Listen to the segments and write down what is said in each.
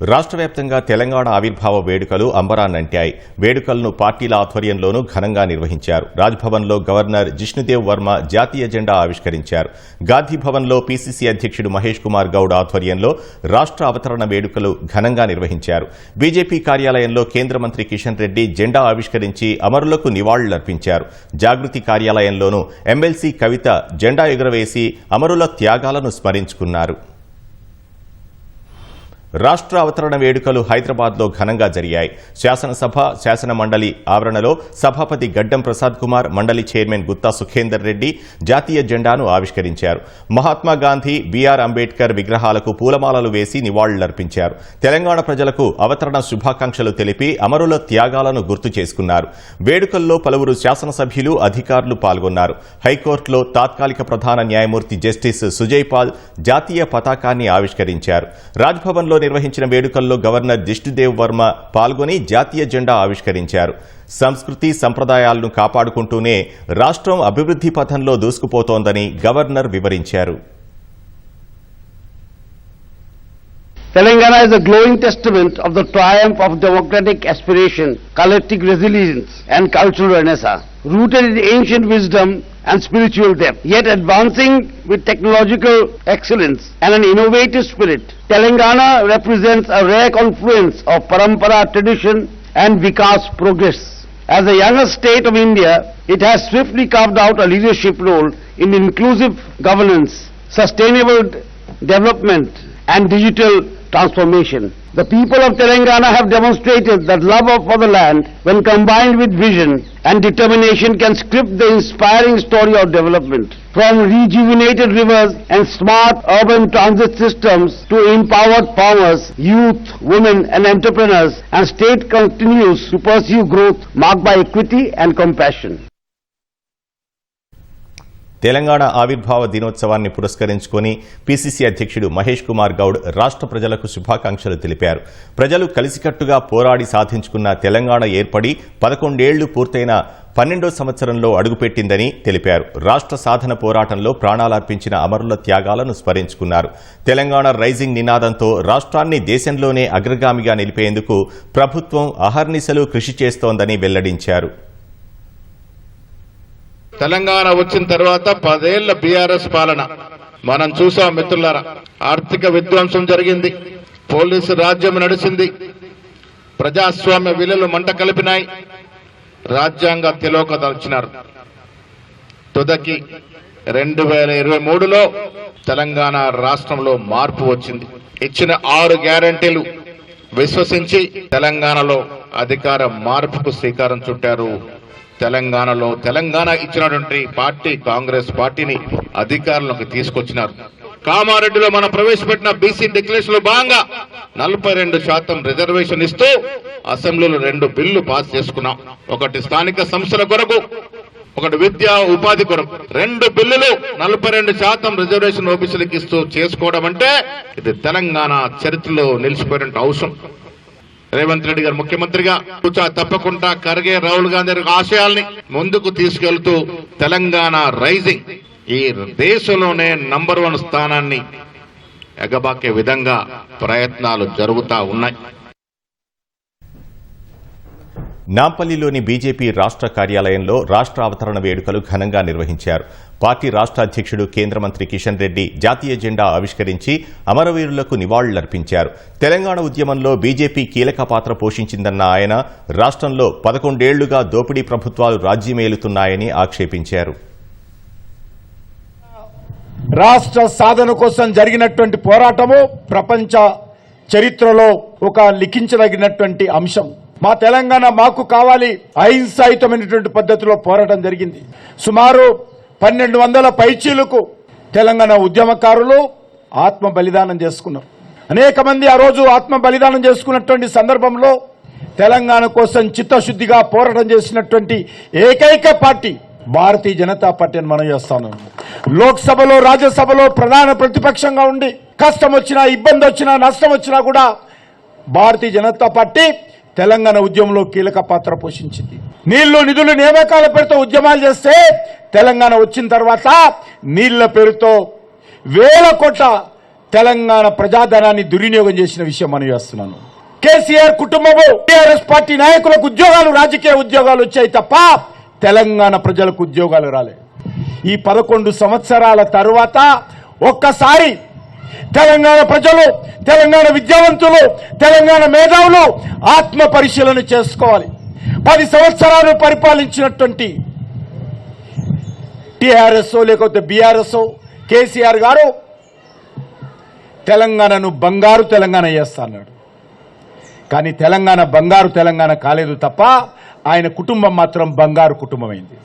రాష్ట్ర వ్యాప్తంగా తెలంగాణ ఆవిర్భావ వేడుకలు అంబరాన్నంటాయి. వేడుకలను పార్టీల ఆధ్వర్యంలోనూ ఘనంగా నిర్వహించారు. రాజ్భవన్లో గవర్నర్ జిష్ణుదేవ్ వర్మ జాతీయ జెండా ఆవిష్కరించారు. గాంధీ భవన్లో పీసీసీ అధ్యక్షుడు మహేష్ కుమార్ గౌడ్ ఆధ్వర్యంలో రాష్ట్ర అవతరణ వేడుకలు ఘనంగా నిర్వహించారు. బీజేపీ కార్యాలయంలో కేంద్ర మంత్రి కిషన్ రెడ్డి జెండా ఆవిష్కరించి అమరులకు నివాళులర్పించారు. జాగృతి కార్యాలయంలోనూ ఎమ్మెల్సీ కవిత జెండా ఎగురవేసి అమరుల త్యాగాలను స్మరించుకున్నారు. రాష్ట్ర అవతరణ వేడుకలు హైదరాబాద్లో ఘనంగా జరిగాయి. శాసనసభ శాసన మండలి ఆవరణలో సభాపతి గడ్డం ప్రసాద్ కుమార్, మండలి చైర్మన్ గుత్తా సుఖేందర్ రెడ్డి జాతీయ జెండాను ఆవిష్కరించారు. మహాత్మా గాంధీ, బీఆర్ అంబేద్కర్ విగ్రహాలకు పూలమాలలు వేసి నివాళులర్పించారు. తెలంగాణ ప్రజలకు అవతరణ శుభాకాంక్షలు తెలిపి అమరుల త్యాగాలను గుర్తు చేసుకున్నారు. వేడుకల్లో పలువురు శాసనసభ్యులు, అధికారులు పాల్గొన్నారు. హైకోర్టులో తాత్కాలిక ప్రధాన న్యాయమూర్తి జస్టిస్ సుజయ్ పాల్ జాతీయ పతాకాన్ని ఆవిష్కరించారు. రాజ్భవన్లో నిర్వహించిన వేడుకల్లో గవర్నర్ జిష్ణుదేవ్ వర్మ పాల్గొని జాతీయ జెండా ఆవిష్కరించారు. సంస్కృతి సంప్రదాయాలను కాపాడుకుంటూనే రాష్ట్రం అభివృద్ధి పథంలో దూసుకుపోతోందని గవర్నర్ వివరించారు. Telangana is a glowing testament of the triumph of democratic aspiration, collective resilience and cultural renaissance, rooted in ancient wisdom and spiritual depth, yet advancing with technological excellence and an innovative spirit. Telangana represents a rare confluence of parampara tradition and Vikas progress. As the youngest state of India, it has swiftly carved out a leadership role in inclusive governance, sustainable development and digital transformation. The people of Telangana have demonstrated that love for the land, when combined with vision and determination, can script the inspiring story of development. From rejuvenated rivers and smart urban transit systems to empowered farmers, youth, women and entrepreneurs, and state continues to pursue growth marked by equity and compassion. Telangana ఆవిర్భావ దినోత్సవాన్ని పురస్కరించుకుని PCC అధ్యక్షుడు మహేష్ కుమార్ గౌడ్ రాష్ట్ర ప్రజలకు శుభాకాంక్షలు తెలిపారు. ప్రజలు కలిసికట్టుగా పోరాడి సాధించుకున్న తెలంగాణ ఏర్పడి 11 ఏళ్లు పూర్తయిన 12వ సంవత్సరంలో అడుగుపెట్టిందని తెలిపారు. రాష్ట్ర సాధన పోరాటంలో ప్రాణాలర్పించిన అమరుల త్యాగాలను స్మరించుకున్నారు. తెలంగాణ రైజింగ్ నినాదంతో రాష్ట్రాన్ని దేశంలోనే అగ్రగామిగా నిలిపేందుకు ప్రభుత్వం అహర్నిశలు కృషి చేస్తోందని వెల్లడించారు. తెలంగాణ వచ్చిన తర్వాత 10 ఏళ్ల బీఆర్ఎస్ పాలన మనం చూసాం మిత్రులారా. ఆర్థిక విధ్వంసం జరిగింది, పోలీసు రాజ్యం నడిచింది, ప్రజాస్వామ్య విలువలు మంట కలిపినాయి, రాజ్యాంగ తిలోకత వచ్చినారు. తుదకి 2023లో తెలంగాణ రాష్ట్రంలో మార్పు వచ్చింది. ఇచ్చిన 6 గ్యారంటీలు విశ్వసించి తెలంగాణలో అధికార మార్పుకు శ్రీకారం చుట్టారు. తెలంగాణ ఇచ్చినటువంటి పార్టీ కాంగ్రెస్ పార్టీని అధికారంలోకి తీసుకొచ్చినారు. కామారెడ్డిలో మనం ప్రవేశపెట్టిన బీసీ డిక్లరేషన్ లో భాగంగా 42% రిజర్వేషన్ ఇస్తూ అసెంబ్లీలో 2 బిల్లు పాస్ చేసుకున్నాం. ఒకటి స్థానిక సంస్థల కొరకు, ఒకటి విద్యా ఉపాధి కొరకు. 2 బిల్లులు 42% రిజర్వేషన్ ఓబీసీలకు ఇస్తూ చేసుకోవడం అంటే ఇది తెలంగాణ చరిత్రలో నిలిచిపోయిన అవసరం. రేవంత్ రెడ్డి గారు ముఖ్యమంత్రిగా తప్పకుండా ఖర్గే, రాహుల్ గాంధీ ఆశయాల్ని ముందుకు తీసుకెళ్తూ తెలంగాణ రైజింగ్ ఈ దేశంలోనే నంబర్ 1 స్థానాన్ని ఎగబాకే విధంగా ప్రయత్నాలు జరుగుతా ఉన్నాయి. నాంపల్లిలోని బీజేపీ రాష్ట్ర కార్యాలయంలో రాష్ట్ర అవతరణ వేడుకలు ఘనంగా నిర్వహించారు. పార్టీ రాష్ట్ర అధ్యక్షుడు కేంద్ర మంత్రి కిషన్ రెడ్డి జాతీయ జెండా ఆవిష్కరించి అమరవీరులకు నివాళులర్పించారు. తెలంగాణ ఉద్యమంలో బీజేపీ కీలక పాత్ర పోషించిందన్న ఆయన రాష్ట్రంలో 11 ఏళ్లుగా దోపిడీ ప్రభుత్వాలు రాజ్యమేలుతున్నాయని ఆక్షేపించారు. రాష్ట్ర సాధన కోసం జరిగినటువంటి పోరాటము ప్రపంచ చరిత్రలో ఒక లిఖించదగినటువంటి అంశం. మా తెలంగాణ మాకు కావాలి అహింసాయుతమైనటువంటి పద్ధతిలో పోరాటం జరిగింది. సుమారు 1200 పైచీలకు తెలంగాణ ఉద్యమకారులు ఆత్మ బలిదానం చేసుకున్నారు. అనేక మంది ఆ రోజు ఆత్మ బలిదానం చేసుకున్నటువంటి సందర్భంలో తెలంగాణ కోసం చిత్తశుద్ధిగా పోరాటం చేసినటువంటి ఏకైక పార్టీ భారతీయ జనతా పార్టీ అని మనం చేస్తాను. లోక్సభలో, రాజ్యసభలో ప్రధాన ప్రతిపక్షంగా ఉండి కష్టం వచ్చినా, ఇబ్బంది వచ్చినా, నష్టం వచ్చినా కూడా భారతీయ జనతా పార్టీ తెలంగాణ ఉద్యమంలో కీలక పాత్ర పోషించింది. నీళ్లు, నిధులు, నియామకాల పేరుతో ఉద్యమాలు చేస్తే తెలంగాణ వచ్చిన తర్వాత నీళ్ల పేరుతో 1000 కోట్ల తెలంగాణ ప్రజాధనాన్ని దుర్వినియోగం చేసిన విషయం మనం చేస్తున్నాను. కేసీఆర్ కుటుంబము టీఆర్ఎస్ పార్టీ నాయకులకు ఉద్యోగాలు, రాజకీయ ఉద్యోగాలు వచ్చాయి తప్ప తెలంగాణ ప్రజలకు ఉద్యోగాలు రాలే. ఈ 11 సంవత్సరాల తరువాత ఒక్కసారి తెలంగాణ ప్రజలు, తెలంగాణ విద్యావంతులు, తెలంగాణ మేధావులు ఆత్మ పరిశీలన చేసుకోవాలి. 10 సంవత్సరాలు పరిపాలించినటువంటి టీఆర్ఎస్ లేకపోతే బీఆర్ఎస్ కేసీఆర్ గారు తెలంగాణను బంగారు తెలంగాణ చేస్తా అన్నాడు. కానీ తెలంగాణ బంగారు తెలంగాణ కాలేదు తప్ప ఆయన కుటుంబం మాత్రం బంగారు కుటుంబమైంది.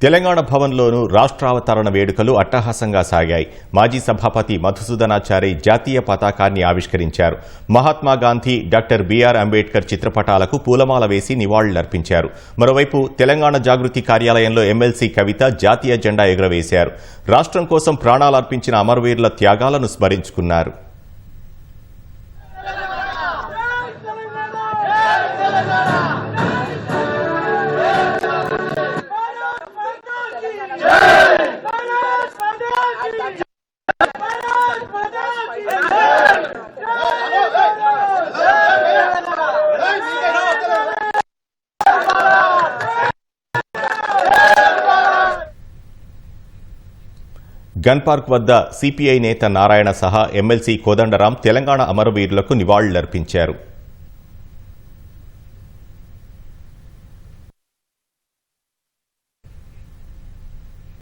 తెలంగాణ భవన్లోనూ రాష్ట్రావతరణ వేడుకలు అట్టహాసంగా సాగాయి. మాజీ సభాపతి మధుసూదనాచారి జాతీయ పతాకాన్ని ఆవిష్కరించారు. మహాత్మా గాంధీ, డాక్టర్ బిఆర్ అంబేద్కర్ చిత్రపటాలకు పూలమాల వేసి నివాళులర్పించారు. మరోవైపు తెలంగాణ జాగృతి కార్యాలయంలో ఎమ్మెల్సీ కవిత జాతీయ జెండా ఎగురవేశారు. రాష్ట్రం కోసం ప్రాణాలర్పించిన అమరవీరుల త్యాగాలను స్మరించుకున్నారు. గన్ పార్క్ వద్ద సిపిఐ నేత నారాయణ సహా ఎమ్మెల్సీ కోదండరాం తెలంగాణ అమరవీరులకు నివాళులర్పించారు.